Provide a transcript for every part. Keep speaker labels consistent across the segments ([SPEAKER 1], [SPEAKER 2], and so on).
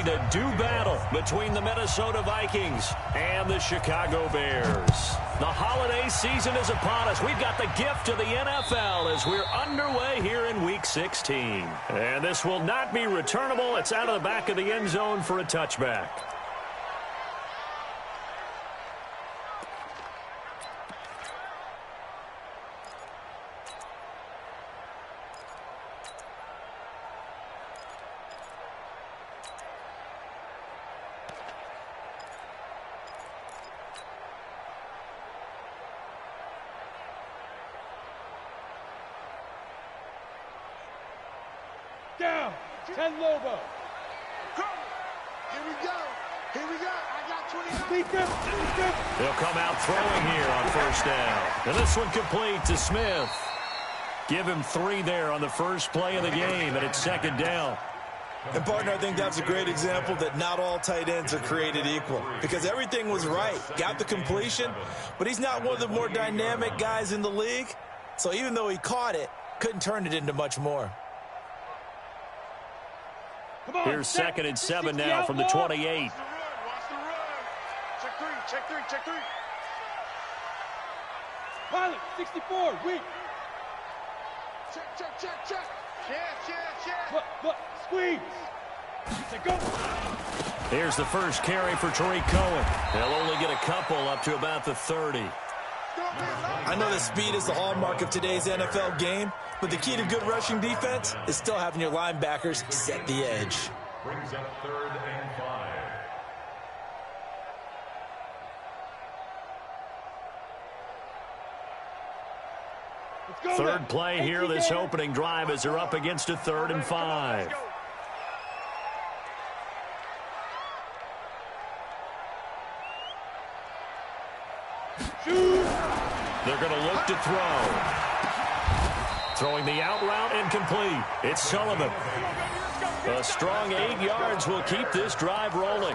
[SPEAKER 1] ready to do battle between the Minnesota Vikings and the Chicago Bears. The holiday season is upon us. We've got the gift of the NFL as we're underway here in Week 16. And this will not be returnable. It's out of the back of the end zone for a touchback.
[SPEAKER 2] Down, 10 Lobo.
[SPEAKER 3] Here we go. Here we go. I got 29.
[SPEAKER 1] They'll come out throwing here on first down. And this one complete to Smith. Give him 3 there on the first play of the game, and it's second down.
[SPEAKER 4] And, partner, I think that's a great example that not all tight ends are created equal because everything was right. Got the completion, but he's not one of the more dynamic guys in the league. So even though he caught it, couldn't turn it into much more.
[SPEAKER 1] Here's second and 7 now from the 28.
[SPEAKER 3] Watch the run. Check 3, check 3, check 3.
[SPEAKER 2] Pilot, 64, weak.
[SPEAKER 3] Check, check, check, check. Check.
[SPEAKER 2] Look, squeeze. Check, go.
[SPEAKER 1] Here's the first carry for Tariq Cohen. They'll only get a couple up to about the 30.
[SPEAKER 4] I know that speed is the hallmark of today's NFL game, but the key to good rushing defense is still having your linebackers set the edge.
[SPEAKER 5] Brings up 3rd and 5.
[SPEAKER 1] Third play here this opening drive as they're up against a 3rd and 5. They're going to look to throw. Throwing the out route incomplete. It's Sullivan. A strong 8 yards will keep this drive rolling.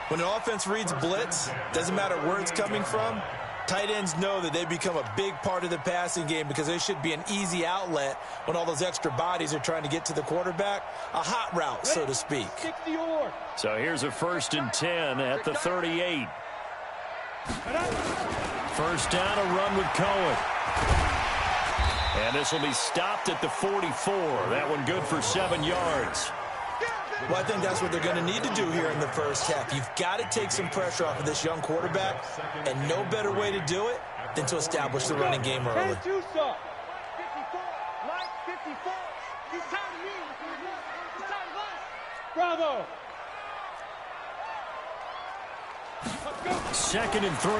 [SPEAKER 4] When an offense reads blitz, doesn't matter where it's coming from, tight ends know that they become a big part of the passing game because they should be an easy outlet when all those extra bodies are trying to get to the quarterback. A hot route, so to speak.
[SPEAKER 1] So here's a 1st and 10 at the 38. First down, a run with Cohen. And this will be stopped at the 44. That one good for 7 yards.
[SPEAKER 4] Well, I think that's what they're going to need to do here in the first half. You've got to take some pressure off of this young quarterback, and no better way to do it than to establish the running game early.
[SPEAKER 3] 54, Mike, 54. He's tired of me. He's tired of us.
[SPEAKER 2] Bravo.
[SPEAKER 1] 2nd and 3.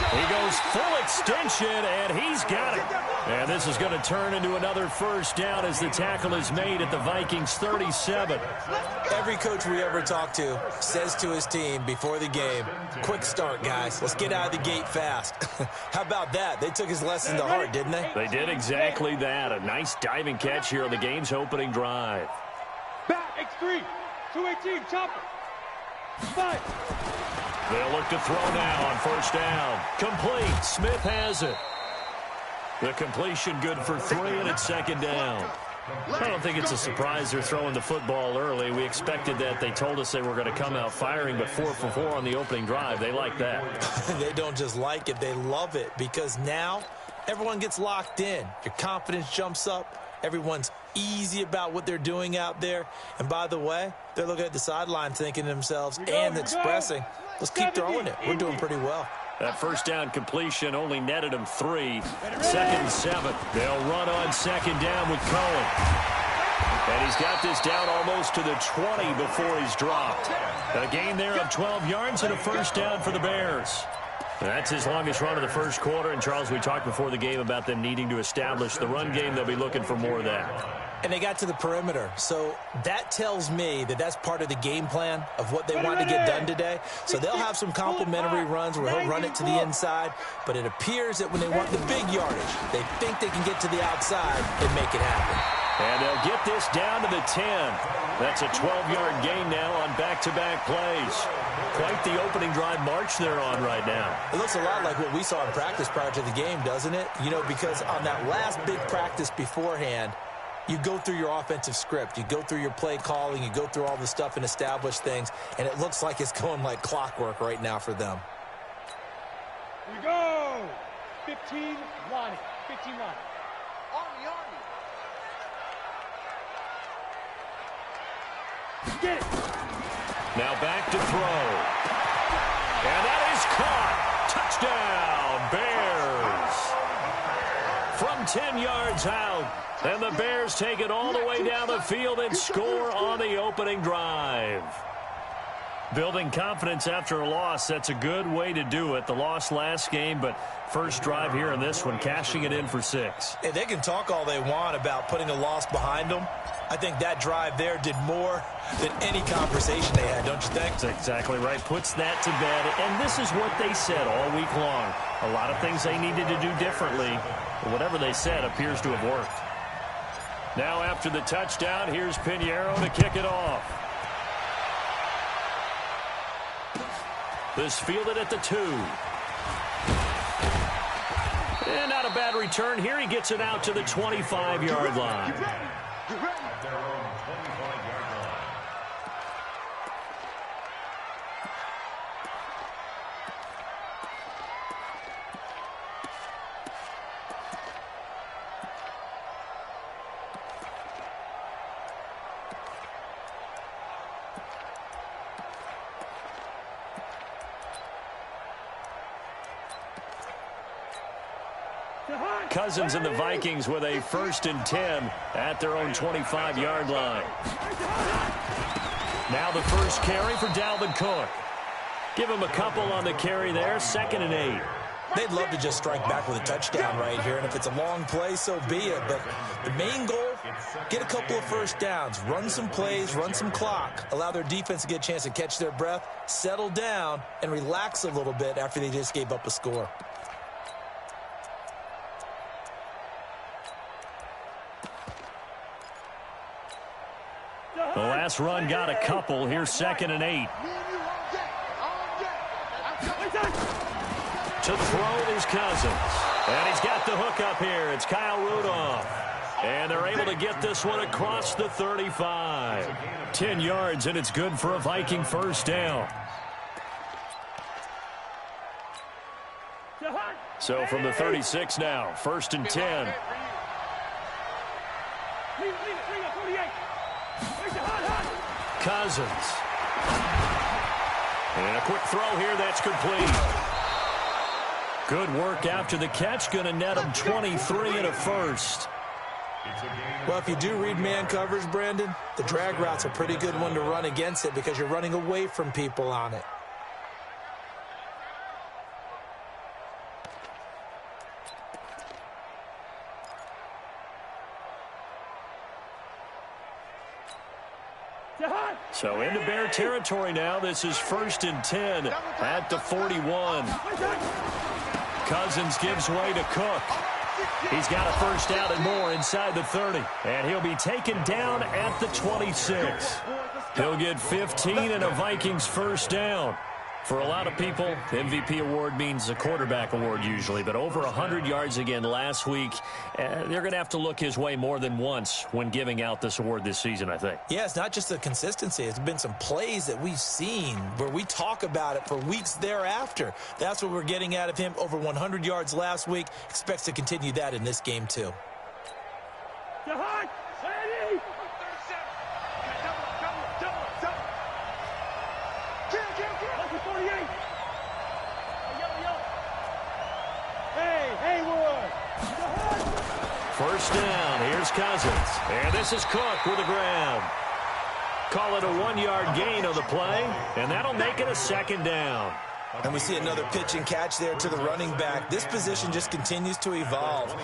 [SPEAKER 1] He goes full extension, and he's got it. And this is going to turn into another first down as the tackle is made at the Vikings 37.
[SPEAKER 4] Every coach we ever talk to says to his team before the game, quick start, guys. Let's get out of the gate fast. How about that? They took his lesson to heart, didn't they?
[SPEAKER 1] They did exactly that. A nice diving catch here on the game's opening drive.
[SPEAKER 2] Back, X3, 218, chopper. 5.
[SPEAKER 1] They'll look to throw now on first down. Complete. Smith has it. The completion good for 3, and it's second down. I don't think it's a surprise they're throwing the football early. We expected that. They told us they were going to come out firing, but 4 for 4 on the opening drive. They like that.
[SPEAKER 4] They don't just like it. They love it because now everyone gets locked in. Your confidence jumps up. Everyone's easy about what they're doing out there. And by the way, they're looking at the sideline thinking to themselves and expressing, let's keep throwing it. We're doing pretty well.
[SPEAKER 1] That first down completion only netted them 3. 2nd and 7. They'll run on second down with Cohen. And he's got this down almost to the 20 before he's dropped. A gain there of 12 yards and a first down for the Bears. That's his longest run of the first quarter. And, Charles, we talked before the game about them needing to establish the run game. They'll be looking for more of that.
[SPEAKER 4] And they got to the perimeter. So that tells me that that's part of the game plan of what they want to get done today. So they'll have some complementary runs where he'll run it to the inside. But it appears that when they want the big yardage, they think they can get to the outside and make it happen.
[SPEAKER 1] And they'll get this down to the 10. That's a 12-yard gain now on back-to-back plays. Quite the opening drive march they're on right now.
[SPEAKER 4] It looks a lot like what we saw in practice prior to the game, doesn't it? You know, because on that last big practice beforehand, You go through your offensive script. You go through your play calling. You go through all the stuff and establish things, and it looks like it's going like clockwork right now for them.
[SPEAKER 2] Here we go. 15 line. 15 line.
[SPEAKER 3] Army.
[SPEAKER 2] Get it.
[SPEAKER 1] Now back to throw. And that is caught. Touchdown, Bears. From 10 yards out. And the Bears take it all the way down the field and score on the opening drive. Building confidence after a loss, that's a good way to do it. The loss last game, but first drive here in this one, cashing it in for 6.
[SPEAKER 4] Hey, they can talk all they want about putting a loss behind them. I think that drive there did more than any conversation they had, don't you think?
[SPEAKER 1] That's exactly right. Puts that to bed. And this is what they said all week long. A lot of things they needed to do differently. But whatever they said appears to have worked. Now after the touchdown, here's Pinheiro to kick it off. This fielded at the 2. And not a bad return here. He gets it out to the 25-yard line.
[SPEAKER 5] Their own 25-yard line.
[SPEAKER 1] Cousins and the Vikings with a 1st and 10 at their own 25-yard line. Now the first carry for Dalvin Cook. Give him a couple on the carry there, 2nd and 8.
[SPEAKER 4] They'd love to just strike back with a touchdown right here, and if it's a long play, so be it. But the main goal, get a couple of first downs, run some plays, run some clock, allow their defense to get a chance to catch their breath, settle down, and relax a little bit after they just gave up a score.
[SPEAKER 1] The last run got a couple. Here's 2nd and 8. To throw is Cousins. And he's got the hook up here. It's Kyle Rudolph. And they're able to get this one across the 35. 10 yards, and it's good for a Viking first down. So from the 36 now, 1st and 10. Cousins. And a quick throw here that's complete. Good work after the catch. Going to net him 23 and a first.
[SPEAKER 4] Well, if you do read man coverage, Brandon, the drag route's a pretty good one to run against it because you're running away from people on it.
[SPEAKER 1] So into Bear territory now. This is 1st and 10 at the 41. Cousins gives way to Cook. He's got a first down and more inside the 30. And he'll be taken down at the 26. He'll get 15 and a Vikings first down. For a lot of people, the MVP award means a quarterback award usually, but over 100 yards again last week. They're going to have to look his way more than once when giving out this award this season, I think.
[SPEAKER 4] Yeah, it's not just the consistency. It's been some plays that we've seen where we talk about it for weeks thereafter. That's what we're getting out of him. Over 100 yards last week. Expects to continue that in this game, too.
[SPEAKER 1] First down, here's Cousins. And this is Cook with a grab. Call it a 1-yard gain on the play, and that'll make it a 2nd down.
[SPEAKER 4] And we see another pitch and catch there to the running back. This position just continues to evolve.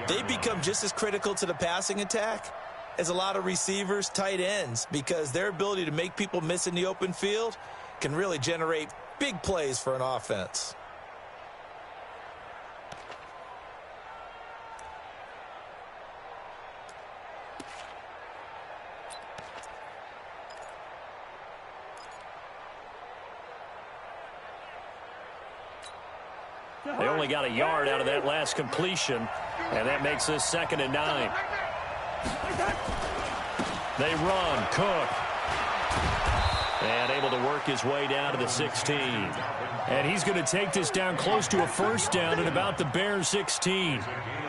[SPEAKER 4] They become just as critical to the passing attack as a lot of receivers, tight ends, because their ability to make people miss in the open field can really generate big plays for an offense.
[SPEAKER 1] They only got a yard out of that last completion, and that makes this 2nd and 9. They run. Cook. And able to work his way down to the 16. And he's going to take this down close to a first down at about the Bears 16.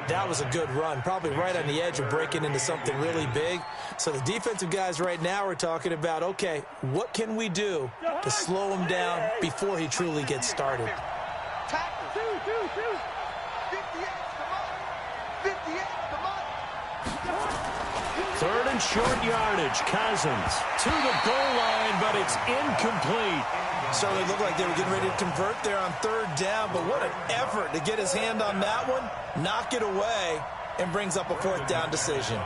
[SPEAKER 4] That was a good run, probably right on the edge of breaking into something really big. So the defensive guys right now are talking about, okay, what can we do to slow him down before he truly gets started?
[SPEAKER 3] Tackle. 58, come on. 58, come on.
[SPEAKER 1] Third and short yardage. Cousins to the goal line, but it's incomplete.
[SPEAKER 4] Certainly looked like they were getting ready to convert there on third down, but what an effort to get his hand on that one, knock it away, and brings up a fourth down decision.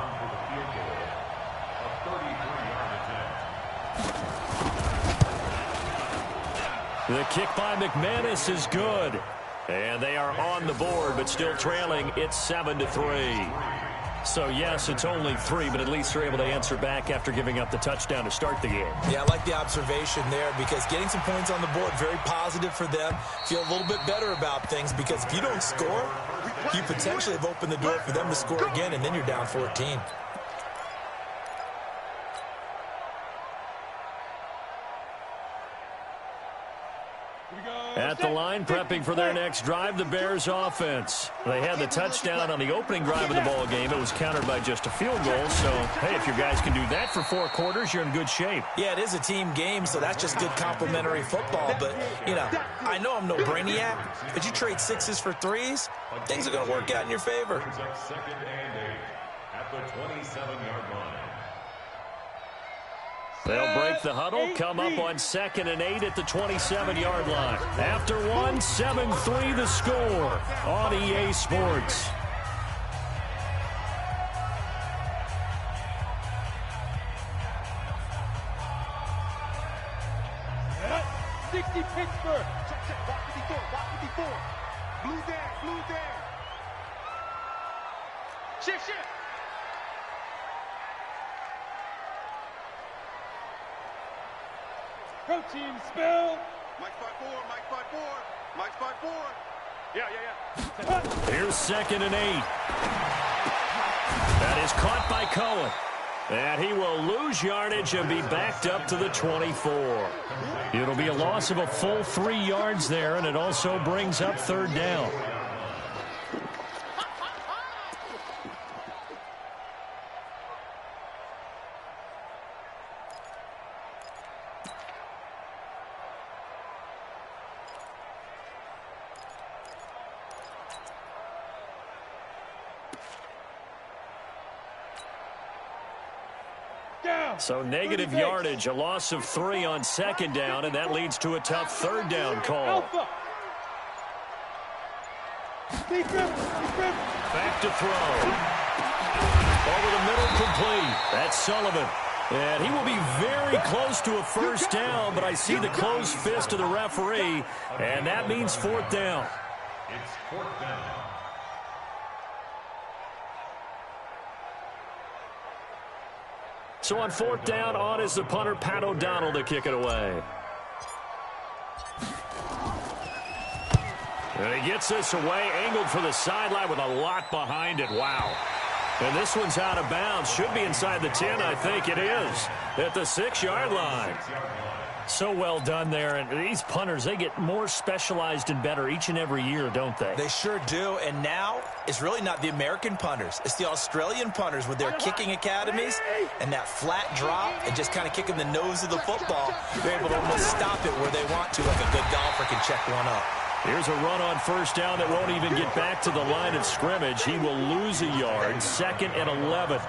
[SPEAKER 1] The kick by McManus is good. And they are on the board, but still trailing. It's 7-3. So, yes, it's only 3, but at least they're able to answer back after giving up the touchdown to start the game.
[SPEAKER 4] Yeah, I like the observation there because getting some points on the board, very positive for them. Feel a little bit better about things because if you don't score, you potentially have opened the door for them to score again, and then you're down 14.
[SPEAKER 1] At the line, prepping for their next drive, the Bears offense. They had the touchdown on the opening drive of the ball game. It was countered by just a field goal. So, hey, if your guys can do that for 4 quarters, you're in good shape.
[SPEAKER 4] Yeah, it is a team game, so that's just good complimentary football. But, you know, I know I'm no brainiac, but you trade 6s for 3s, things are going to work out in your favor.
[SPEAKER 5] Second and 8 at the 27-yard line.
[SPEAKER 1] They'll break the huddle, come up on 2nd and 8 at the 27-yard line. After 1, 7-3 the score on EA Sports.
[SPEAKER 2] Pittsburgh.
[SPEAKER 3] Check. Walk 54. Blue there. Shift.
[SPEAKER 2] Protein spill.
[SPEAKER 3] Mike spot 4.
[SPEAKER 2] Yeah.
[SPEAKER 1] Here's 2nd and 8. That is caught by Cohen. And he will lose yardage and be backed up to the 24. It'll be a loss of a full 3 yards there, and it also brings up 3rd down. So negative yardage, a loss of 3 on 2nd down, and that leads to a tough 3rd down call. Back to throw. Over the middle, complete. That's Sullivan. And he will be very close to a first down, but I see the closed fist of the referee, and that means 4th down.
[SPEAKER 5] It's 4th down.
[SPEAKER 1] So on 4th down, on is the punter, Pat O'Donnell, to kick it away. And he gets this away, angled for the sideline with a lot behind it. Wow. And this one's out of bounds. Should be inside the 10, I think it is, at the 6-yard line. So well done there. And these punters, they get more specialized and better each and every year, don't they?
[SPEAKER 4] They sure do. And now it's really not the American punters. It's the Australian punters with their kicking academies and that flat drop and just kind of kicking the nose of the football. They're able to almost stop it where they want to, like a good golfer can check one up.
[SPEAKER 1] Here's a run on first down that won't even get back to the line of scrimmage. He will lose a yard. 2nd and 11.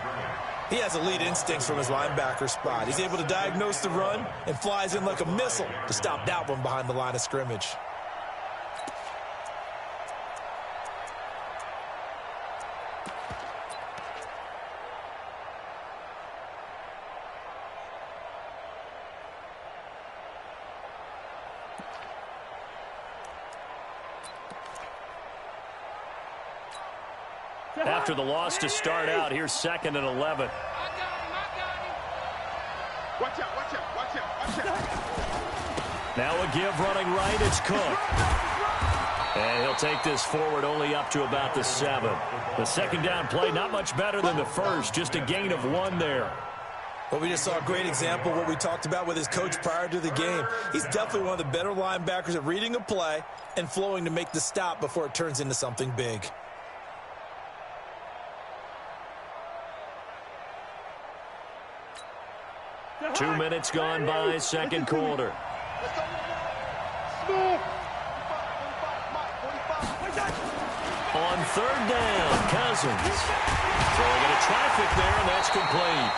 [SPEAKER 4] He has elite instincts from his linebacker spot. He's able to diagnose the run and flies in like a missile to stop that one behind the line of scrimmage.
[SPEAKER 1] After the loss to start out, here's 2nd and 11.
[SPEAKER 3] I got him. Watch out.
[SPEAKER 1] Now a give running right, it's Cook. And he'll take this forward only up to about the 7. The second down play, not much better than the first, just a gain of 1 there.
[SPEAKER 4] Well, we just saw a great example of what we talked about with his coach prior to the game. He's definitely one of the better linebackers at reading a play and flowing to make the stop before it turns into something big.
[SPEAKER 1] Two minutes gone by, second quarter. On third down, Cousins. Throwing into traffic there, and that's complete.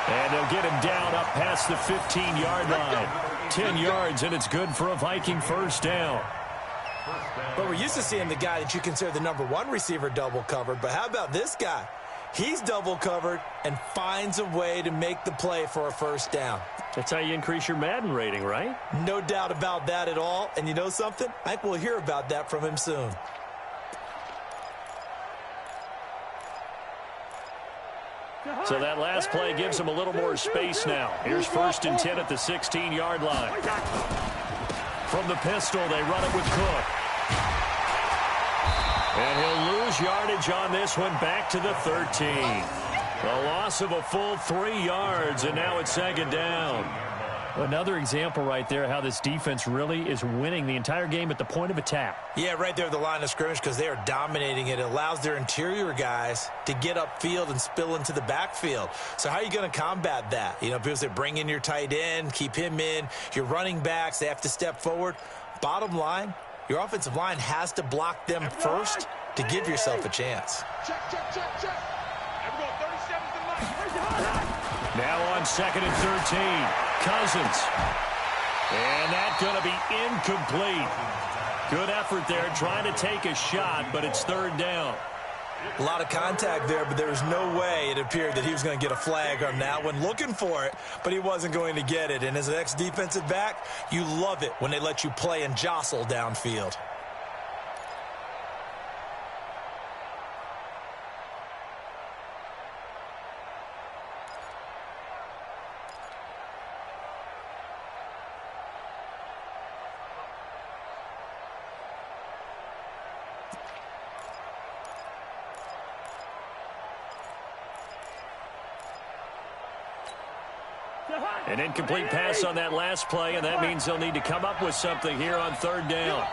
[SPEAKER 1] And they'll get him down up past the 15-yard line. 10 yards, and it's good for a Viking first down.
[SPEAKER 4] But we're used to seeing the guy that you consider the #1 receiver double covered. But how about this guy? He's double covered and finds a way to make the play for a first down.
[SPEAKER 1] That's how you increase your Madden rating, right?
[SPEAKER 4] No doubt about that at all. And you know something? I think we'll hear about that from him soon.
[SPEAKER 1] So that last play gives him a little more space now. Here's 1st and 10 at the 16-yard line. From the pistol, they run it with Cook. And he'll lose yardage on this one back to the 13. A loss of a full 3 yards, and now it's second down. Another example right there how this defense really is winning the entire game at the point of attack.
[SPEAKER 4] Yeah, right there at the line of scrimmage because they are dominating it. It allows their interior guys to get upfield and spill into the backfield. So how are you going to combat that? You know, people say bring in your tight end, keep him in. Your running backs, they have to step forward. Bottom line, your offensive line has to block them first to give yourself a chance.
[SPEAKER 3] Check. Everyone, 37's the line.
[SPEAKER 1] Now on 2nd and 13. Cousins. And that's going to be incomplete. Good effort there trying to take a shot, but it's 3rd down.
[SPEAKER 4] A lot of contact there, but there was no way it appeared that he was going to get a flag on that one. Looking for it, but he wasn't going to get it. And as an ex-defensive back, you love it when they let you play and jostle downfield.
[SPEAKER 1] An incomplete pass on that last play, and that means they'll need to come up with something here on 3rd down.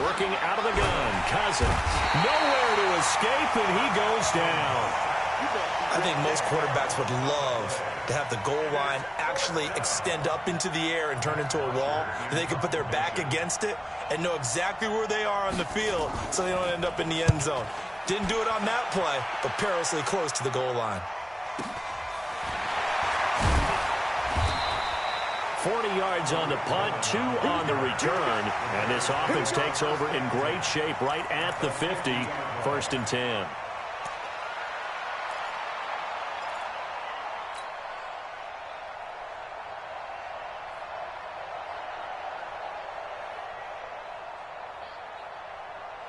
[SPEAKER 1] Working out of the gun, Cousins. Nowhere to escape, and he goes down.
[SPEAKER 4] I think most quarterbacks would love to have the goal line actually extend up into the air and turn into a wall. And they can put their back against it and know exactly where they are on the field so they don't end up in the end zone. Didn't do it on that play, but perilously close to the goal line.
[SPEAKER 1] 40 yards on the punt, 2 on the return. And this offense takes over in great shape right at the 50. 1st and 10.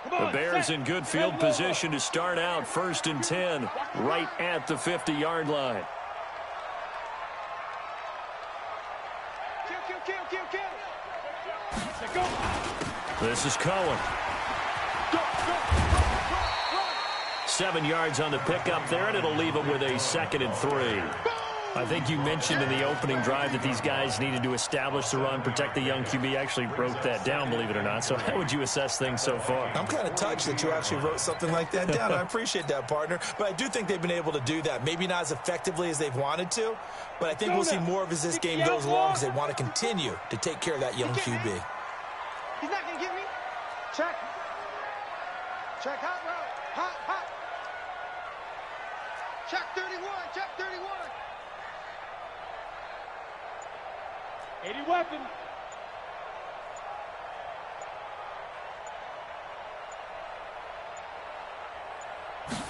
[SPEAKER 1] The Bears in good field position to start out 1st and 10 right at the 50-yard line. This is Cohen. 7 yards on the pickup there, and it'll leave him with a 2nd and 3. I think you mentioned in the opening drive that these guys needed to establish the run, protect the young QB. I actually wrote that down, believe it or not. So how would you assess things so far?
[SPEAKER 4] I'm kind of touched that you actually wrote something like that down. I appreciate that, partner. But I do think they've been able to do that. Maybe not as effectively as they've wanted to, but I think we'll see more of as this game goes along because they want to continue to take care of that young QB.
[SPEAKER 3] He's not going to get me. Check. Check, hot route. Hot. Check 31. 80 weapon.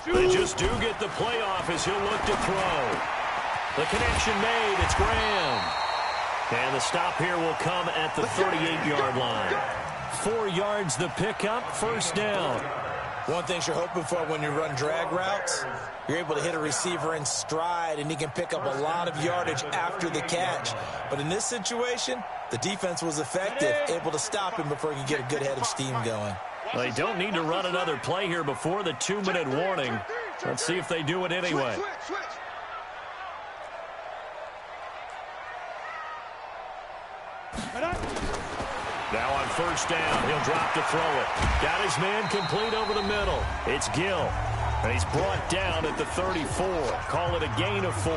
[SPEAKER 1] They just do get the playoff as he'll look to throw. The connection made. It's Graham. And the stop here will come at the 38-yard line. 4 yards the pickup, 1st down.
[SPEAKER 4] One thing you're hoping for when you run drag routes, you're able to hit a receiver in stride, and he can pick up a lot of yardage after the catch. But in this situation, the defense was effective, able to stop him before he could get a good head of steam going.
[SPEAKER 1] Well, they don't need to run another play here before the 2-minute warning. Let's see if they do it anyway. Now on first down, he'll drop to throw it. Got his man complete over the middle. It's Gill. And he's brought down at the 34. Call it a gain of 4.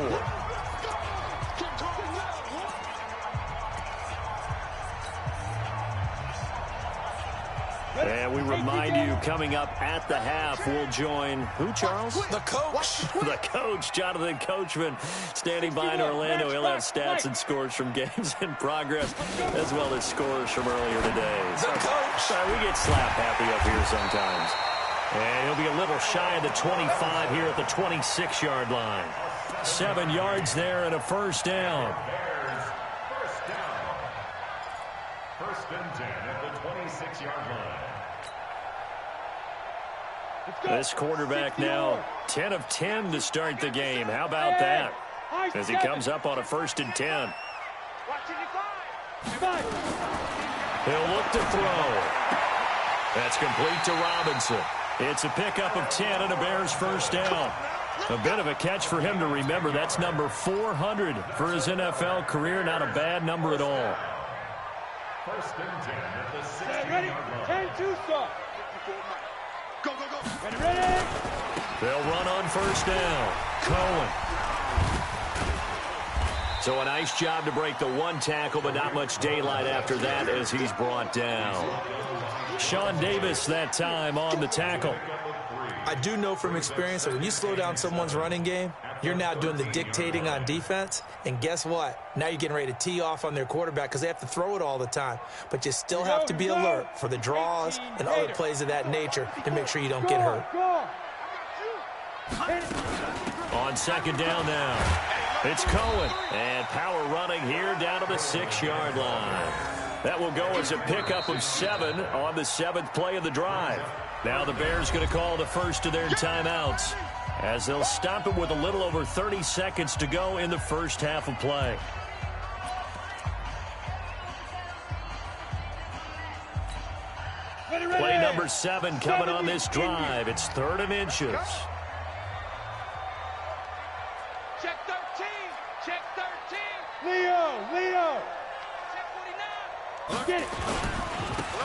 [SPEAKER 1] And we remind you, coming up at the half, we'll join who, Charles?
[SPEAKER 4] The coach.
[SPEAKER 1] The coach, Jonathan Coachman, standing by in Orlando. He'll have stats and scores from games in progress, as well as scores from earlier today.
[SPEAKER 4] The coach.
[SPEAKER 1] We get slap happy up here sometimes. And he'll be a little shy of the 25 here at the 26-yard line. 7 yards there and a first down.
[SPEAKER 5] First and 10 at the 26-yard line.
[SPEAKER 1] This quarterback now 10 of 10 to start the game. How about that? As he comes up on a first and 10. He'll look to throw. That's complete to Robinson. It's a pickup of 10 and a Bears first down. A bit of a catch for him to remember. That's number 400 for his NFL career. Not a bad number at all.
[SPEAKER 5] First and 10 at the 60-yard
[SPEAKER 2] Ready?
[SPEAKER 5] line.
[SPEAKER 2] 10-2 start.
[SPEAKER 3] Go, go, go.
[SPEAKER 2] Ready?
[SPEAKER 1] They'll run on first down. Cohen. So a nice job to break the one tackle, but not much daylight after that as he's brought down. Sean Davis that time on the tackle.
[SPEAKER 4] I do know from experience that when you slow down someone's running game, you're now doing the dictating on defense. And guess what? Now you're getting ready to tee off on their quarterback because they have to throw it all the time. But you still have to be alert for the draws and other plays of that nature to make sure you don't get hurt.
[SPEAKER 1] On second down now, it's Cohen. And power running here down to the 6-yard line. That will go as a pickup of 7 on the 7th play of the drive. Now the Bears going to call the first of their timeouts as they'll stop it with a little over 30 seconds to go in the first half of play. Play number 7 coming on this drive. It's 3rd and inches.
[SPEAKER 3] Check 13. Check 13.
[SPEAKER 2] Leo.
[SPEAKER 3] Check 49.
[SPEAKER 2] Get it.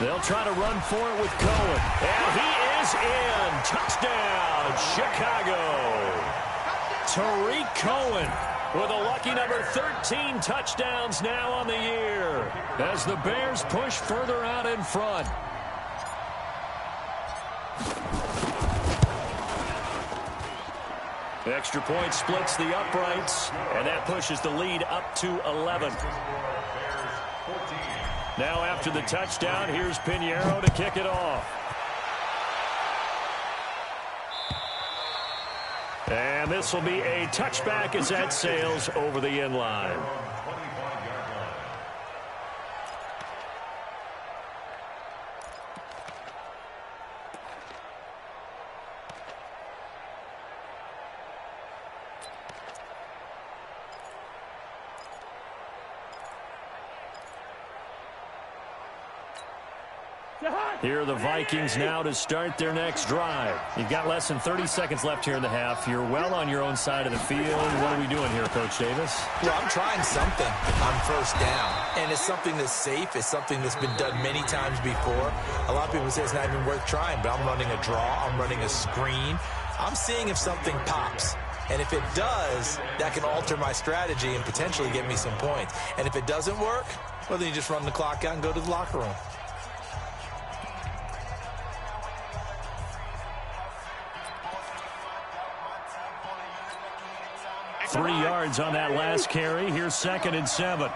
[SPEAKER 1] They'll try to run for it with Cohen. And he is in. Touchdown, Chicago. Tariq Cohen with a lucky number 13 touchdowns now on the year as the Bears push further out in front. Extra point splits the uprights, and that pushes the lead up to 11. Now after the touchdown, here's Pinheiro to kick it off. And this will be a touchback as that sails over the end line. Here are the Vikings now to start their next drive. You've got less than 30 seconds left here in the half. You're well on your own side of the field. What are we doing here, Coach Davis?
[SPEAKER 4] Well, I'm trying something on first down, and it's something that's safe. It's something that's been done many times before. A lot of people say it's not even worth trying, but I'm running a draw. I'm running a screen. I'm seeing if something pops. And if it does, that can alter my strategy and potentially get me some points. And if it doesn't work, well, then you just run the clock out and go to the locker room.
[SPEAKER 1] Three yards on that last carry. Here's 2nd and 7.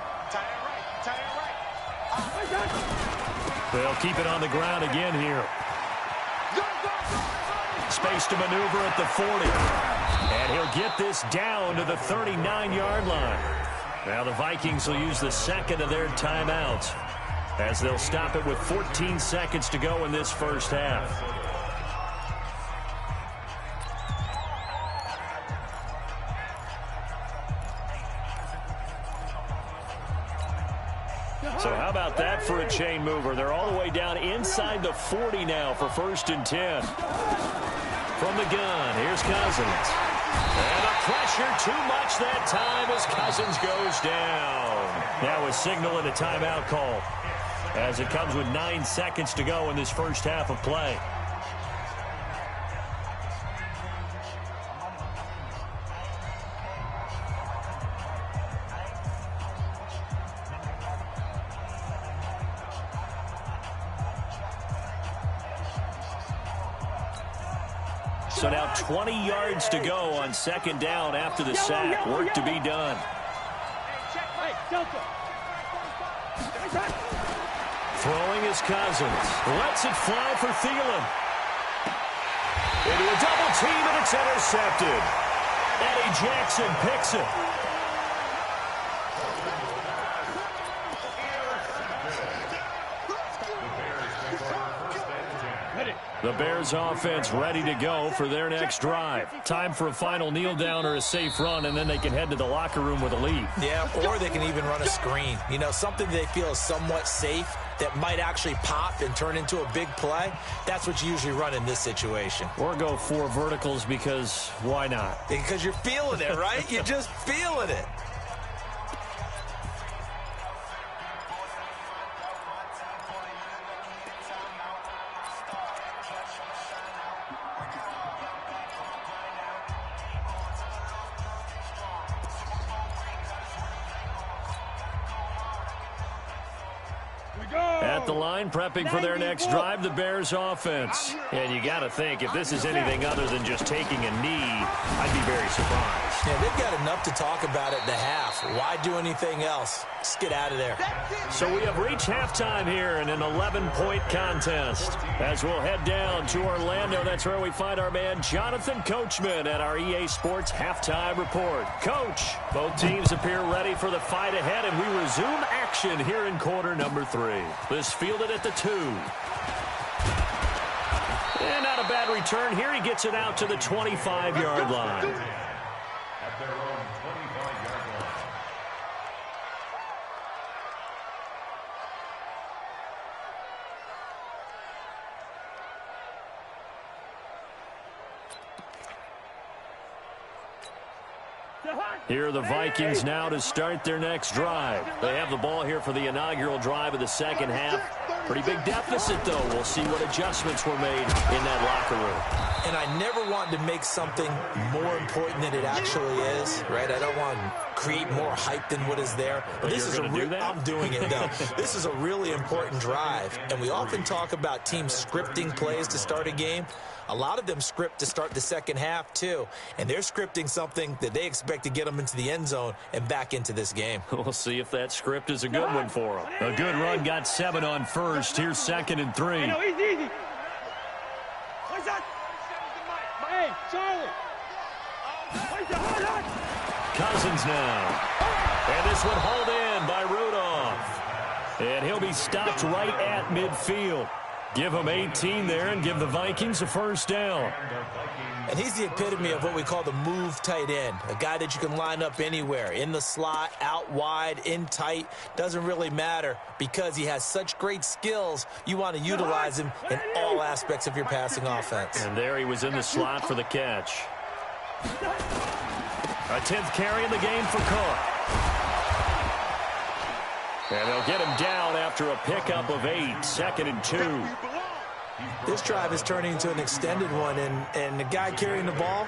[SPEAKER 1] They'll keep it on the ground again here. Space to maneuver at the 40. And he'll get this down to the 39-yard line. Now the Vikings will use the 2nd of their timeouts as they'll stop it with 14 seconds to go in this first half. So how about that for a chain mover? They're all the way down inside the 40 now for 1st and 10. From the gun, here's Cousins. And the pressure too much that time as Cousins goes down. Now a signal and a timeout call as it comes with 9 seconds to go in this first half of play. So now 20 yards to go on 2nd down after the sack. Work to be done. Throwing is Cousins. Lets it fly for Thielen. Into a double team, and it's intercepted. Eddie Jackson picks it. The Bears offense ready to go for their next drive. Time for a final kneel down or a safe run, and then they can head to the locker room with a lead.
[SPEAKER 4] Yeah, or they can even run a screen. You know, something they feel is somewhat safe that might actually pop and turn into a big play. That's what you usually run in this situation.
[SPEAKER 1] Or go 4 verticals because why not?
[SPEAKER 4] Because you're feeling it, right? You're just feeling it.
[SPEAKER 1] At the line, prepping for their next drive, the Bears offense. And you got to think, if this is anything other than just taking a knee, I'd be very surprised.
[SPEAKER 4] Yeah, they've got enough to talk about at the half. Why do anything else? Just get out of there.
[SPEAKER 1] So we have reached halftime here in an 11-point contest. As we'll head down to Orlando, that's where we find our man Jonathan Coachman at our EA Sports Halftime Report. Coach, both teams appear ready for the fight ahead, and we resume action here in quarter number 3. This fielded at the 2. And not a bad return here. He gets it out to the 25-yard line.
[SPEAKER 5] At their own 25-yard line.
[SPEAKER 1] Here are the Vikings now to start their next drive. They have the ball here for the inaugural drive of the second half. Pretty big deficit, though. We'll see what adjustments were made in that locker room.
[SPEAKER 4] And I never want to make something more important than it actually is, right? I don't want to create more hype than what is there. But this is I'm doing it, though. This is a really important drive. And we often talk about teams scripting plays to start a game. A lot of them script to start the second half, too. And they're scripting something that they expect to get them into the end zone and back into this game.
[SPEAKER 1] We'll see if that script is a good one for them. A good run got 7 on first. Here's 2nd and 3.
[SPEAKER 2] Hey, no, easy. What's that? Hey, Charlie.
[SPEAKER 1] Cousins now. And this one hauled in by Rudolph. And he'll be stopped right at midfield. Give him 18 there and give the Vikings a first down.
[SPEAKER 4] And he's the epitome of what we call the move tight end, a guy that you can line up anywhere, in the slot, out wide, in tight, doesn't really matter because he has such great skills. You want to utilize him in all aspects of your passing offense.
[SPEAKER 1] And there he was in the slot for the catch. A 10th carry in the game for Cook. And they'll get him down after a pickup of 8, 2nd and 2.
[SPEAKER 4] This drive is turning into an extended one, and the guy carrying the ball,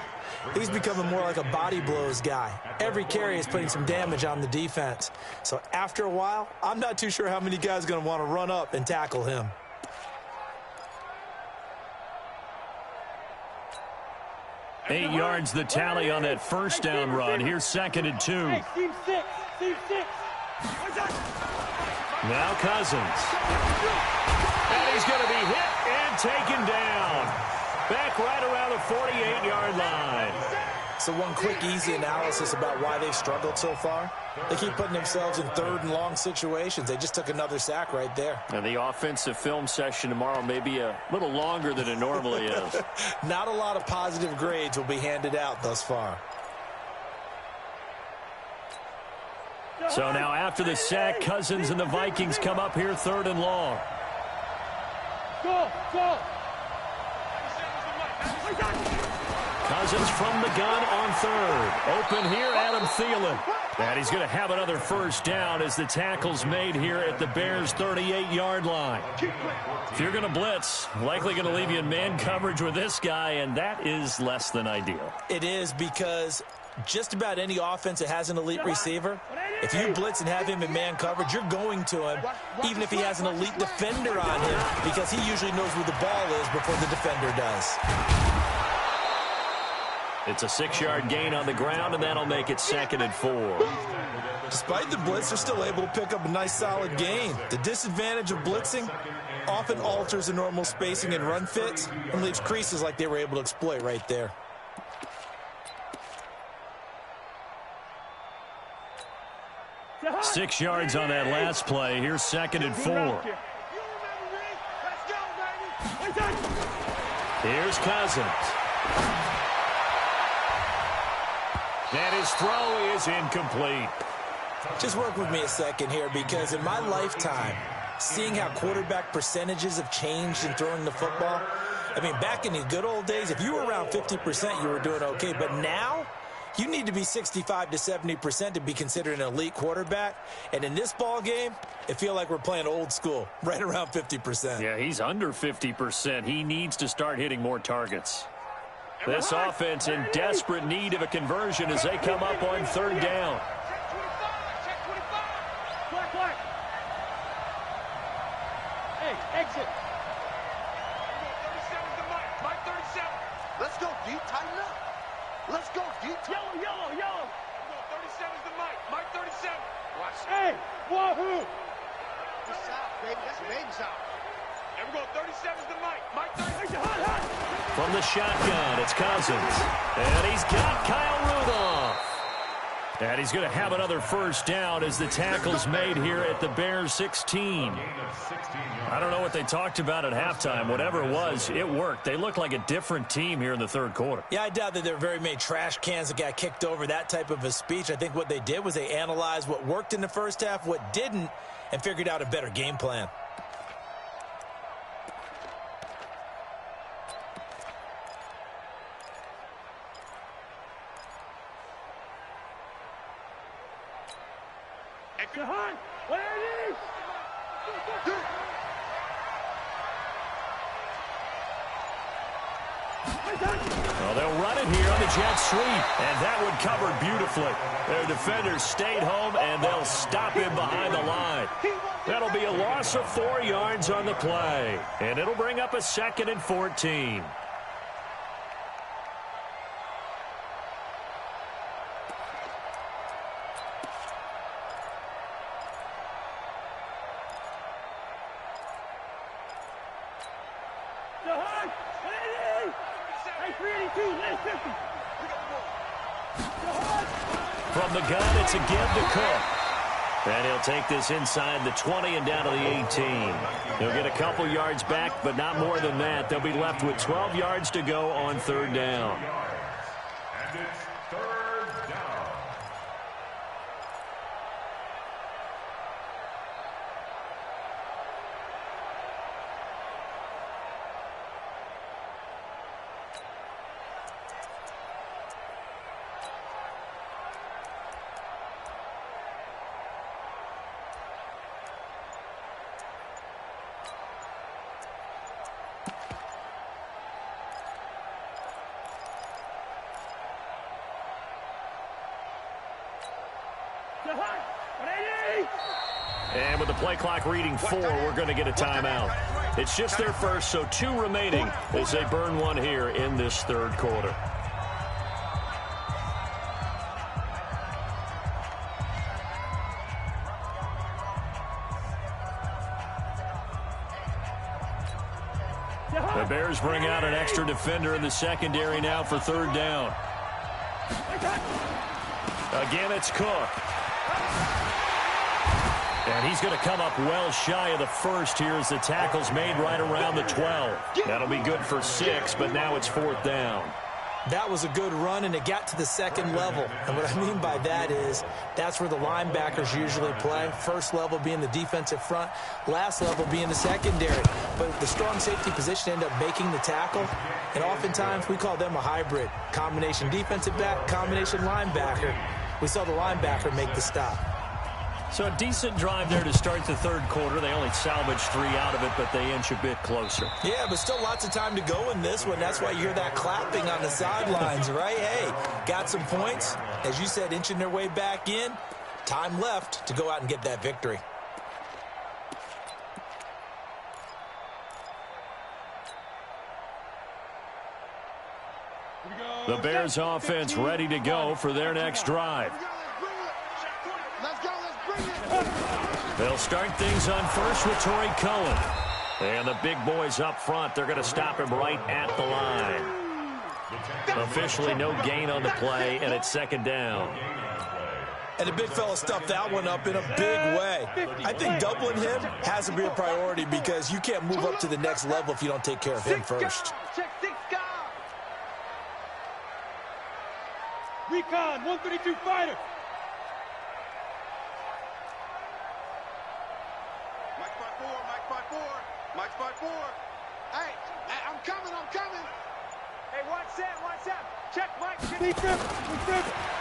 [SPEAKER 4] he's becoming more like a body blows guy. Every carry is putting some damage on the defense. So after a while, I'm not too sure how many guys are going to want to run up and tackle him.
[SPEAKER 1] Eight yards the tally on that first down run. Here's 2nd and 2.
[SPEAKER 2] Hey, team 6.
[SPEAKER 1] Now Cousins. And he's going to be hit and taken down. Back right around the 48-yard line.
[SPEAKER 4] So one quick, easy analysis about why they've struggled so far. They keep putting themselves in 3rd and long situations. They just took another sack right there.
[SPEAKER 1] And the offensive film session tomorrow may be a little longer than it normally is.
[SPEAKER 4] Not a lot of positive grades will be handed out thus far.
[SPEAKER 1] So now after the sack, Cousins and the Vikings come up here 3rd and long.
[SPEAKER 2] Go, go.
[SPEAKER 1] Cousins from the gun on 3rd. Open here, Adam Thielen. And he's going to have another first down as the tackle's made here at the Bears' 38-yard line. If you're going to blitz, likely going to leave you in man coverage with this guy, and that is less than ideal.
[SPEAKER 4] It is, because just about any offense that has an elite receiver, if you blitz and have him in man coverage, you're going to him, even if he has an elite defender on him, because he usually knows where the ball is before the defender does.
[SPEAKER 1] It's a 6-yard gain on the ground, and that'll make it 2nd and 4.
[SPEAKER 4] Despite the blitz, they're still able to pick up a nice, solid gain. The disadvantage of blitzing often alters the normal spacing and run fits and leaves creases like they were able to exploit right there.
[SPEAKER 1] Six yards on that last play. Here's 2nd and 4. Here's Cousins. And his throw is incomplete.
[SPEAKER 4] Just work with me a second here, because in my lifetime, seeing how quarterback percentages have changed in throwing the football, I mean, back in the good old days, if you were around 50%, you were doing okay. But now, you need to be 65 to 70% to be considered an elite quarterback. And in this ball game, it feels like we're playing old school, right around 50%.
[SPEAKER 1] Yeah, he's under 50%. He needs to start hitting more targets. This offense in desperate need of a conversion as they come up on 3rd down.
[SPEAKER 2] Hey, exit.
[SPEAKER 3] Let's go deep, tighten up. Let's go deep.
[SPEAKER 2] Yellow, yellow, yellow.
[SPEAKER 3] 37's the Mike. Mike 37. Watch.
[SPEAKER 2] Hey, wahoo.
[SPEAKER 3] That's south, baby. That's baby south. And we're going 37's the Mike. Mike 37.
[SPEAKER 1] From the shotgun, it's Cousins. And he's got Kyle Rudolph. And he's going to have another first down as the tackle's made here at the Bears 16. I don't know what they talked about at halftime. Whatever it was, it worked. They look like a different team here in the 3rd quarter.
[SPEAKER 4] Yeah, I doubt that there were very many trash cans that got kicked over, that type of a speech. I think what they did was they analyzed what worked in the first half, what didn't, and figured out a better game plan.
[SPEAKER 1] Well, they'll run it here on the jet sweep, and that one covered beautifully. Their defenders stayed home, and they'll stop him behind the line. That'll be a loss of 4 yards on the play, and it'll bring up a 2nd and 14. From the gun, it's a give to Cook. And he'll take this inside the 20 and down to the 18. He'll get a couple yards back, but not more than that. They'll be left with 12 yards to go on 3rd down.
[SPEAKER 5] And it's 3rd down.
[SPEAKER 1] And with the play clock reading 4, we're going to get a timeout. It's just their first, so 2 remaining as they burn one here in this 3rd quarter. The Bears bring out an extra defender in the secondary now for 3rd down. Again, it's Cook. And he's going to come up well shy of the first here as the tackle's made right around the 12. That'll be good for 6, but now it's 4th down.
[SPEAKER 4] That was a good run, and it got to the second level. And what I mean by that is that's where the linebackers usually play. First level being the defensive front, last level being the secondary. But the strong safety position ended up making the tackle, and oftentimes we call them a hybrid. Combination defensive back, combination linebacker. We saw the linebacker make the stop.
[SPEAKER 1] So a decent drive there to start the third quarter. They only salvaged 3 out of it, but they inch a bit closer.
[SPEAKER 4] Yeah, but still lots of time to go in this one. That's why you hear that clapping on the sidelines, right? Hey, got some points. As you said, inching their way back in. Time left to go out and get that victory.
[SPEAKER 1] The Bears offense ready to go for their next drive. They'll start things on first with Torrey Cohen. And the big boys up front, they're going to stop him right at the line. Officially no gain on the play, and it's second down.
[SPEAKER 4] And the big fella stuffed that one up in a big way. I think doubling him has to be a priority because you can't move up to the next level if you don't take care of him first.
[SPEAKER 3] Check 6 guard.
[SPEAKER 2] Recon, 132 fighter.
[SPEAKER 3] Mike 5-4. Hey, I'm coming. Hey, watch that. Check, Mike.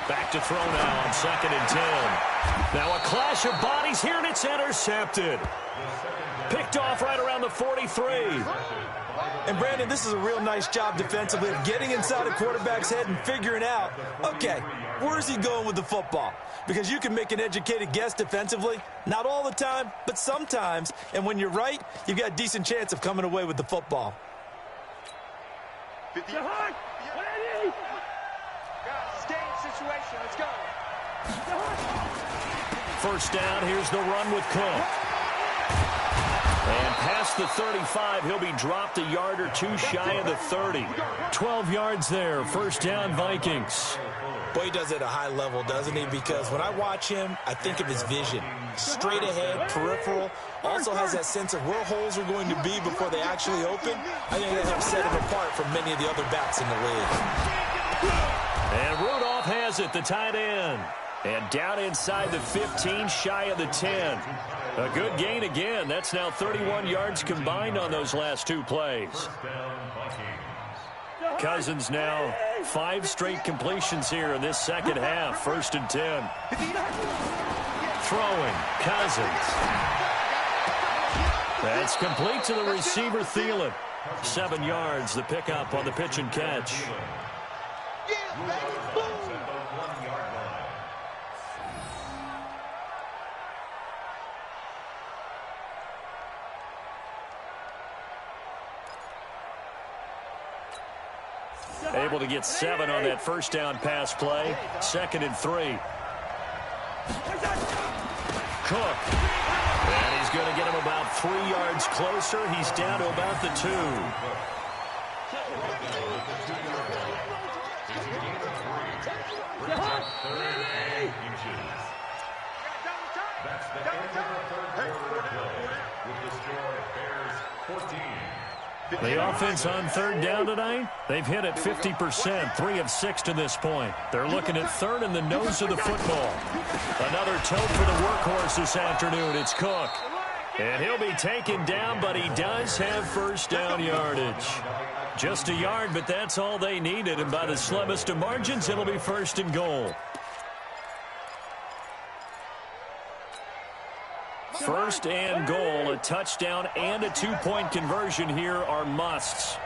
[SPEAKER 1] Back to throw now on 2nd and 10. Now a clash of bodies here, and it's intercepted. Picked off right around the 43.
[SPEAKER 4] And, Brandon, this is a real nice job defensively of getting inside a quarterback's head and figuring out, okay, where's he going with the football? Because you can make an educated guess defensively. Not all the time, but sometimes. And when you're right, you've got a decent chance of coming away with the football.
[SPEAKER 3] 50. Guys, stay in situation. Let's go.
[SPEAKER 1] First down, here's the run with Cook. And past the 35, he'll be dropped a yard or two shy of the 30. 12 yards there, first down Vikings.
[SPEAKER 4] Boy, he does it at a high level, doesn't he? Because when I watch him, I think of his vision. Straight ahead, peripheral, also has that sense of where holes are going to be before they actually open. I think that helps set him apart from many of the other backs in the league.
[SPEAKER 1] And Rudolph has it, the tight end. And down inside the 15, shy of the 10. A good gain again. That's now 31 yards combined on those last 2 plays. Cousins now 5 straight completions here in this second half. 1st and 10. Throwing, Cousins. That's complete to the receiver, Thielen. 7 yards, the pickup on the pitch and catch. Able to get 7 on that first down pass play. 2nd and 3. Cook. And he's going to get him about 3 yards closer. He's down to about the 2. The offense on 3rd down tonight, they've hit it 50%, 3 of 6 to this point. They're looking at 3rd in the nose of the football. Another tote for the workhorse this afternoon. It's Cook. And he'll be taken down, but he does have first down yardage. Just a yard, but that's all they needed. And by the slimmest of margins, it'll be 1st and goal. 1st and goal, a touchdown and a 2-point conversion here are musts.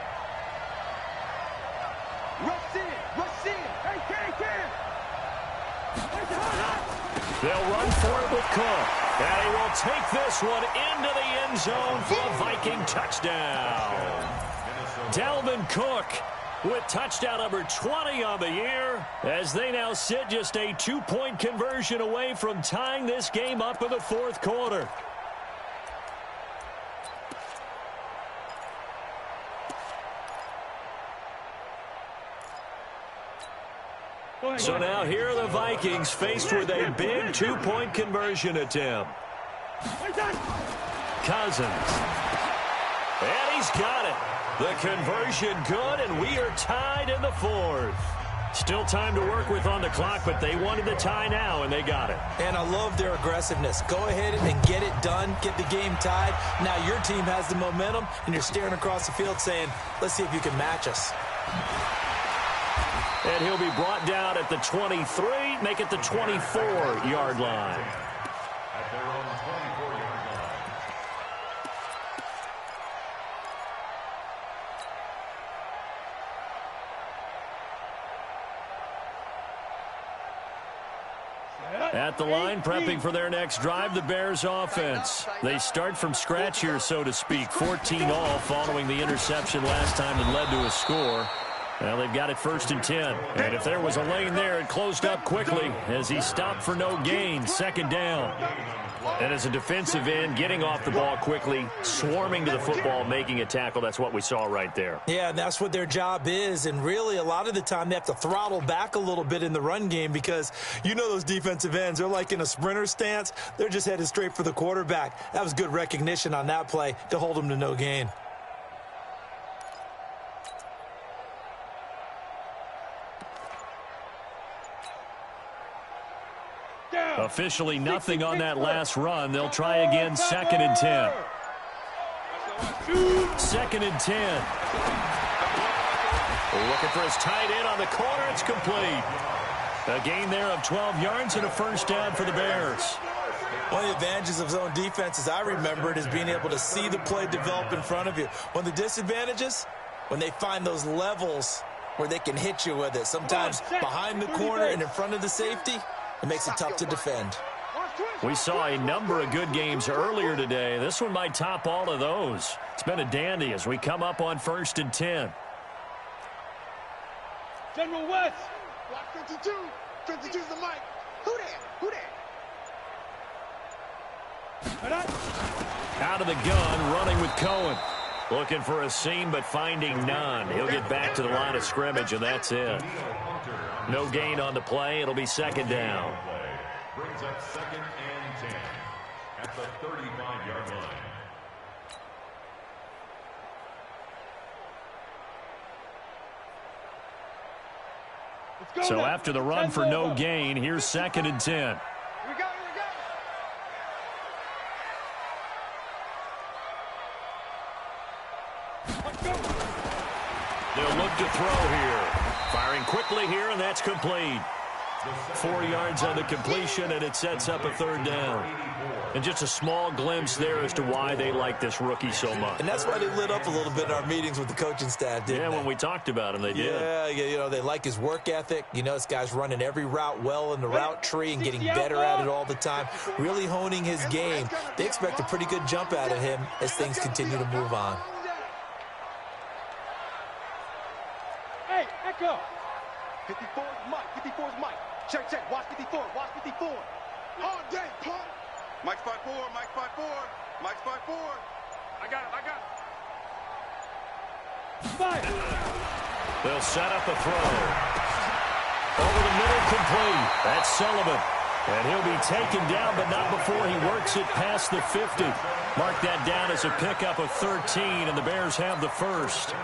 [SPEAKER 1] They'll run for it with Cook. And he will take this one into the end zone for a Viking touchdown. Dalvin Cook with touchdown number 20 on the year, as they now sit just a 2-point conversion away from tying this game up in the 4th quarter. So now here are the Vikings faced with a big 2-point conversion attempt. Cousins. And he's got it. The conversion good, and we are tied in the fourth. Still time to work with on the clock, but they wanted the tie now, and they got it.
[SPEAKER 4] And I love their aggressiveness. Go ahead and get it done, get the game tied. Now your team has the momentum, and you're staring across the field saying, let's see if you can match us.
[SPEAKER 1] And he'll be brought down at the 23, make it the 24-yard line.
[SPEAKER 5] At their own 24-yard line.
[SPEAKER 1] At the line, prepping for their next drive, the Bears offense. They start from scratch here, so to speak. 14 all following the interception last time that led to a score. Well, they've got it 1st and 10. And if there was a lane there, it closed up quickly as he stopped for no gain. 2nd down. And as a defensive end, getting off the ball quickly, swarming to the football, making a tackle. That's what we saw right there.
[SPEAKER 4] Yeah, and that's what their job is. And really, a lot of the time, they have to throttle back a little bit in the run game because you know those defensive ends, they're like in a sprinter stance. They're just headed straight for the quarterback. That was good recognition on that play to hold them to no gain.
[SPEAKER 1] Officially nothing on that last run. They'll try again, 2nd and 10. 2nd and 10. Looking for his tight end on the corner. It's complete. A gain there of 12 yards and a 1st down for the Bears.
[SPEAKER 4] One of the advantages of zone defense, as I remember it, is being able to see the play develop in front of you. One of the disadvantages, when they find those levels where they can hit you with it, sometimes behind the corner and in front of the safety, it makes it tough to defend.
[SPEAKER 1] We saw a number of good games earlier today. This one might top all of those. It's been a dandy as we come up on 1st and 10.
[SPEAKER 2] General West.
[SPEAKER 3] Block 52. 52's the mic. Who there? Who there?
[SPEAKER 1] Out of the gun, running with Cohen. Looking for a seam, but finding none. He'll get back to the line of scrimmage, and that's it. No gain on the play. It'll be 2nd down.
[SPEAKER 5] Brings up 2nd and 10 at the 35-yard line.
[SPEAKER 1] So after the run for no gain, here's 2nd and 10.
[SPEAKER 3] Here we go.
[SPEAKER 1] They'll look to throw here. Firing quickly here, and that's complete. 4 yards on the completion, and it sets up a 3rd down. And just a small glimpse there as to why they like this rookie so much.
[SPEAKER 4] And that's why they lit up a little bit in our meetings with the coaching staff, didn't they?
[SPEAKER 1] Yeah, when we talked about him, they did.
[SPEAKER 4] Yeah, you know, they like his work ethic. You know, this guy's running every route well in the route tree and getting better at it all the time, really honing his game. They expect a pretty good jump out of him as things continue to move on.
[SPEAKER 2] Hey, Echo.
[SPEAKER 3] 54's Mike. 54's Mike. Check. Watch 54. Watch 54. All day, punk. Mike's 5'4. Mike's 5'4. Mike's 5'4. I got him.
[SPEAKER 2] Fire.
[SPEAKER 1] They'll set up a throw. Over the middle, complete. That's Sullivan. And he'll be taken down, but not before he works it past the 50. Mark that down as a pickup of 13, and the Bears have the 1st.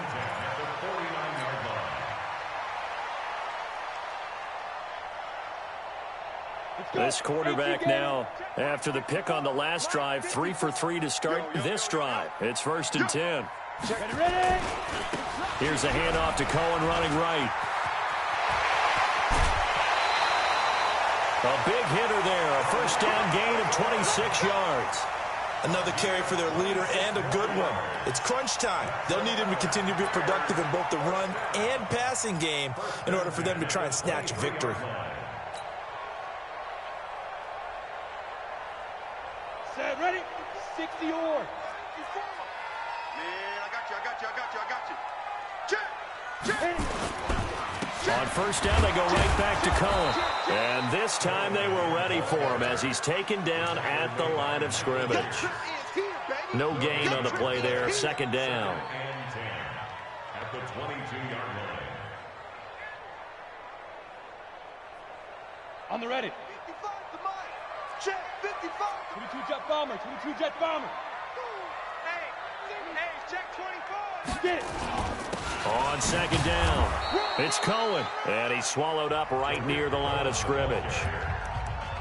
[SPEAKER 1] This quarterback now, after the pick on the last drive, 3 for 3 to start this drive. It's 1st and 10.
[SPEAKER 2] Ready.
[SPEAKER 1] Here's a handoff to Cohen running right. A big hitter there, a 1st down gain of 26 yards.
[SPEAKER 4] Another carry for their leader and a good one. It's crunch time. They'll need him to continue to be productive in both the run and passing game in order for them to try and snatch a victory.
[SPEAKER 2] Set, ready. 60 or.
[SPEAKER 3] Man, I got you. Check.
[SPEAKER 1] On 1st down, they go right back to Cohen. And this time they were ready for him as he's taken down at the line of scrimmage. No gain on the play there, 2nd down.
[SPEAKER 5] At the 22-yard line.
[SPEAKER 2] On the ready.
[SPEAKER 3] 55 to Mike. Check. 55.
[SPEAKER 2] 22 jet bomber. 22 jet bomber.
[SPEAKER 3] Hey, check 24.
[SPEAKER 2] Get it.
[SPEAKER 1] On second down, it's Cohen. And he's swallowed up right near the line of scrimmage.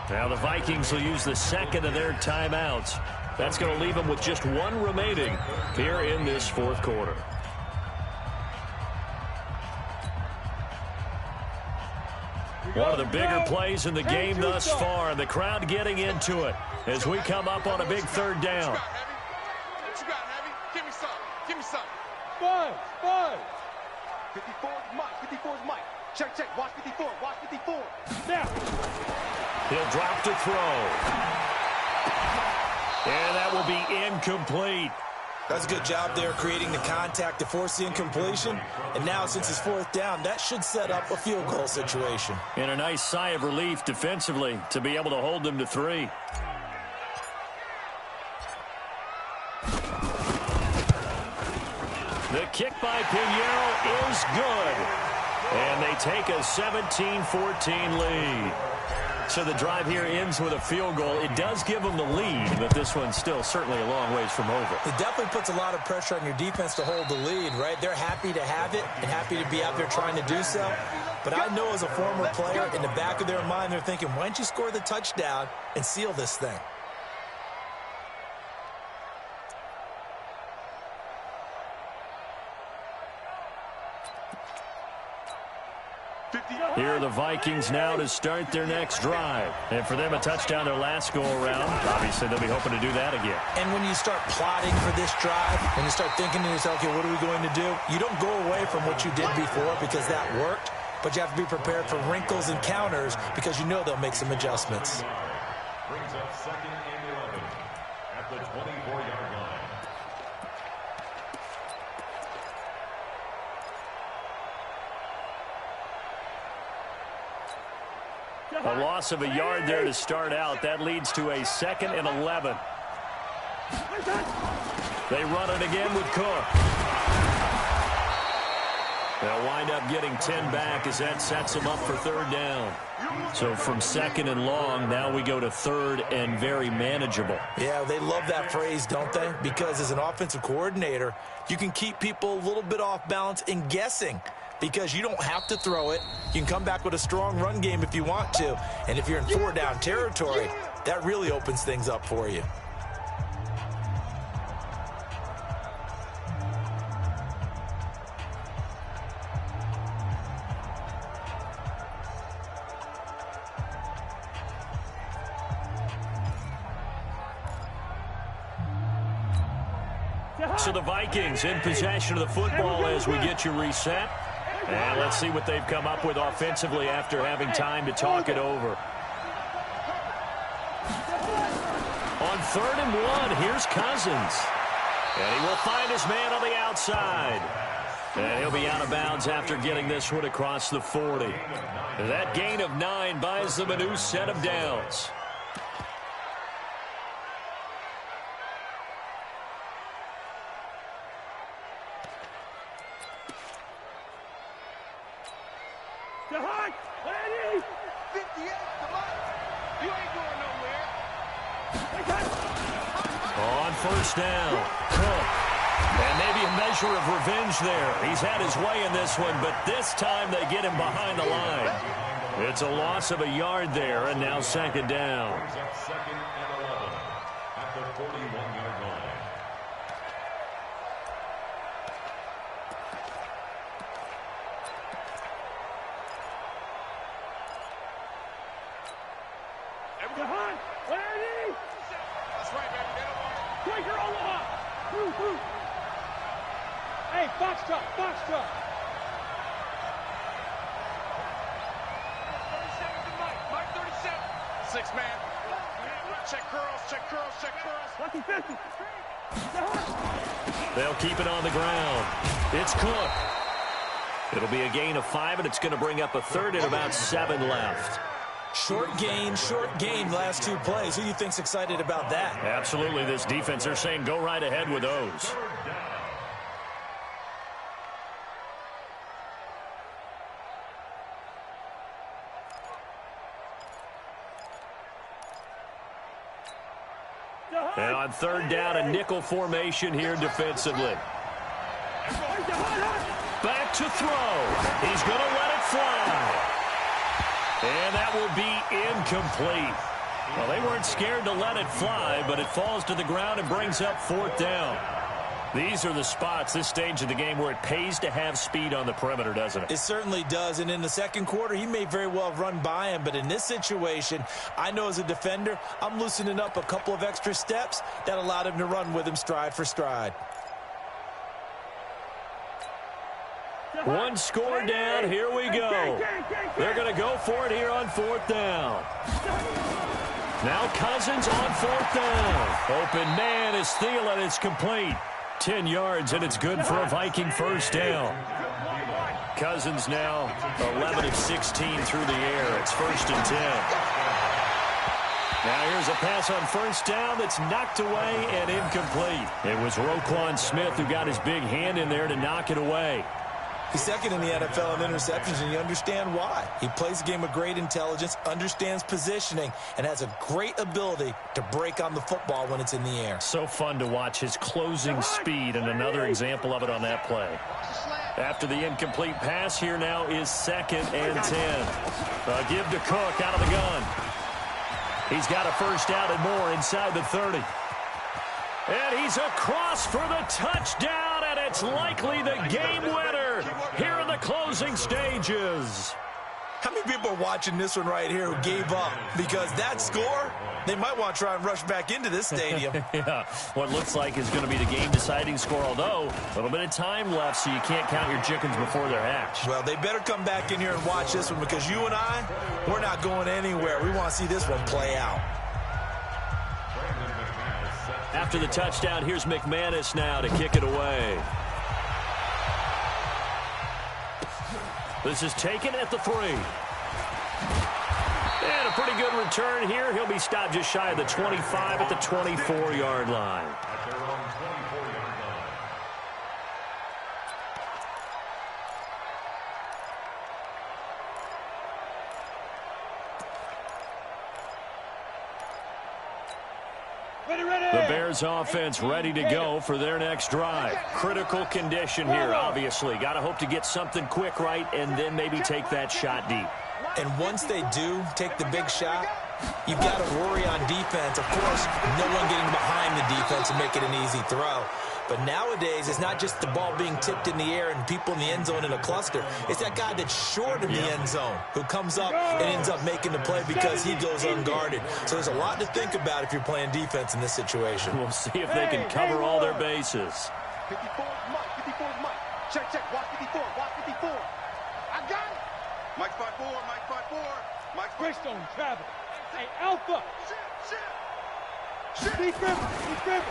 [SPEAKER 1] Now the Vikings will use the second of their timeouts. That's going to leave them with just one remaining here in this fourth quarter. One of the bigger plays in the game thus far, and the crowd getting into it as we come up on a big third down.
[SPEAKER 3] What you got, Heavy? Give me some. Give me some.
[SPEAKER 2] Five.
[SPEAKER 3] 54 is Mike. 54 is Mike. Check. Watch 54. Watch 54.
[SPEAKER 2] Now.
[SPEAKER 1] He'll drop to throw. And that will be incomplete.
[SPEAKER 4] That's a good job there creating the contact to force the incompletion. And now, since it's fourth down, that should set up a field goal situation.
[SPEAKER 1] And a nice sigh of relief defensively to be able to hold them to 3. The kick by Pinheiro is good. And they take a 17-14 lead. So the drive here ends with a field goal. It does give them the lead, but this one's still certainly a long ways from over.
[SPEAKER 4] It definitely puts a lot of pressure on your defense to hold the lead, right? They're happy to have it and happy to be out there trying to do so. But I know as a former player, in the back of their mind, they're thinking, why don't you score the touchdown and seal this thing?
[SPEAKER 1] Here are the Vikings now to start their next drive. And for them, a touchdown their last go-around. Obviously, they'll be hoping to do that again.
[SPEAKER 4] And when you start plotting for this drive, when you start thinking to yourself, okay, what are we going to do? You don't go away from what you did before because that worked, but you have to be prepared for wrinkles and counters because you know they'll make some adjustments.
[SPEAKER 5] Brings up second and 11 at the 24-yard line.
[SPEAKER 1] A loss of a yard there to start out. That leads to a 2nd and 11. They run it again with Cook. They'll wind up getting 10 back as that sets them up for third down. So from 2nd and long, now we go to 3rd and very manageable.
[SPEAKER 4] Yeah, they love that phrase, don't they? Because as an offensive coordinator, you can keep people a little bit off balance and guessing because you don't have to throw it. You can come back with a strong run game if you want to. And if you're in 4-down territory, that really opens things up for you.
[SPEAKER 1] So the Vikings in possession of the football as we get you reset. And let's see what they've come up with offensively after having time to talk it over. On 3rd and 1, here's Cousins. And he will find his man on the outside. And he'll be out of bounds after getting this one across the 40. That gain of 9 buys them a new set of downs. On 1st down, Cook. And maybe a measure of revenge there. He's had his way in this one, but this time they get him behind the line. It's a loss of a yard there, and now 2nd down.
[SPEAKER 5] 2nd and 11 at the 41-yard line.
[SPEAKER 3] That's right, baby. They don't want it.
[SPEAKER 2] Quaker Omaha. Hey, box truck. 37 to Mike. Mike 37.
[SPEAKER 3] 6 man. Check curls.
[SPEAKER 2] Lucky 50.
[SPEAKER 1] They'll keep it on the ground. It's Cook. It'll be a gain of 5, and it's going to bring up a 3rd and about 7 left.
[SPEAKER 4] Short gain, last 2 plays. Who do you think's excited about that?
[SPEAKER 1] Absolutely, this defense, they're saying go right ahead with those. And on 3rd down, a nickel formation here defensively. to throw. He's going to let it fly. And that will be incomplete. Well, they weren't scared to let it fly, but it falls to the ground and brings up 4th down. These are the spots, this stage of the game, where it pays to have speed on the perimeter, doesn't it?
[SPEAKER 4] It certainly does, and in the second quarter, he may very well run by him, but in this situation, I know as a defender, I'm loosening up a couple of extra steps that allowed him to run with him stride for stride.
[SPEAKER 1] One score down, here we go. They're going to go for it here on 4th down. Now Cousins on 4th down. Open man is Thielen, it's complete. 10 yards, and it's good for a Viking first down. Cousins now 11 of 16 through the air. It's 1st and 10. Now here's a pass on 1st down that's knocked away and incomplete. It was Roquan Smith who got his big hand in there to knock it away.
[SPEAKER 4] He's second in the NFL in interceptions, and you understand why. He plays a game of great intelligence, understands positioning, and has a great ability to break on the football when it's in the air.
[SPEAKER 1] So fun to watch his closing speed, and another example of it on that play. After the incomplete pass, here now is 2nd and 10. Give to Cook out of the gun. He's got a first down and more inside the 30. And he's across for the touchdown, and it's likely the game winner here in the closing stages.
[SPEAKER 4] How many people are watching this one right here who gave up? Because that score, they might want to try and rush back into this stadium.
[SPEAKER 1] Yeah, what looks like is going to be the game-deciding score, although a little bit of time left, so you can't count your chickens before they're hatched.
[SPEAKER 4] Well, they better come back in here and watch this one, because you and I, we're not going anywhere. We want to see this one play out.
[SPEAKER 1] After the touchdown, here's McManus now to kick it away. This is taken at the 3. And a pretty good return here. He'll be stopped just shy of the 25 at the 24-yard line. The Bears offense ready to go for their next drive. Critical condition here, obviously. Got to hope to get something quick right and then maybe take that shot deep.
[SPEAKER 4] And once they do take the big shot, you've got to worry on defense. Of course, no one getting behind the defense and make it an easy throw. But nowadays, it's not just the ball being tipped in the air and people in the end zone in a cluster. It's that guy that's short of the end zone who comes up and ends up making the play because he goes unguarded. So there's a lot to think about if you're playing defense in this situation.
[SPEAKER 1] We'll see if they can cover all their bases.
[SPEAKER 3] 54 is Mike. 54 is Mike. Check, check. Watch 54. Watch 54. I got it. Mike's 5-4. Mike's 5-4. Mike's 5-4.
[SPEAKER 2] Greystone, travel. Hey, Alpha.
[SPEAKER 3] Shit.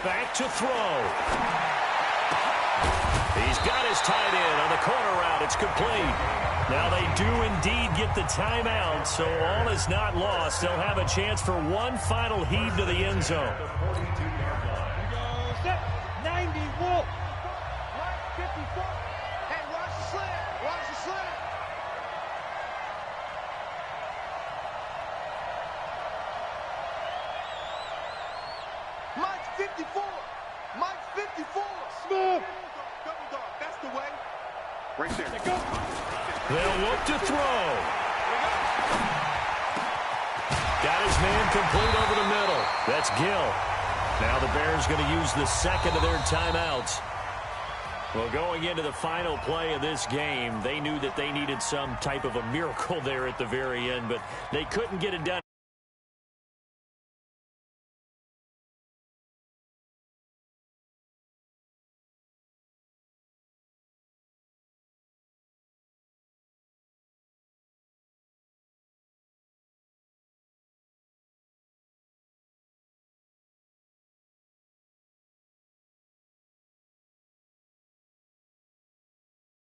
[SPEAKER 1] Back to throw. He's got his tight end on the corner route. It's complete. Now they do indeed get the timeout, so all is not lost. They'll have a chance for one final heave to the end zone.
[SPEAKER 2] Set. 90 Wolf.
[SPEAKER 3] Mike 54. Hey, watch the slant. Watch the slant. Mike's 54. Mike's 54.
[SPEAKER 2] Smooth.
[SPEAKER 3] Double dog. That's the way. Right there.
[SPEAKER 2] Go.
[SPEAKER 1] They'll look to throw. Got his man complete over the middle. That's Gill. Now the Bears going to use the second of their timeouts. Well, going into the final play of this game, they knew that they needed some type of a miracle there at the very end, but they couldn't get it done.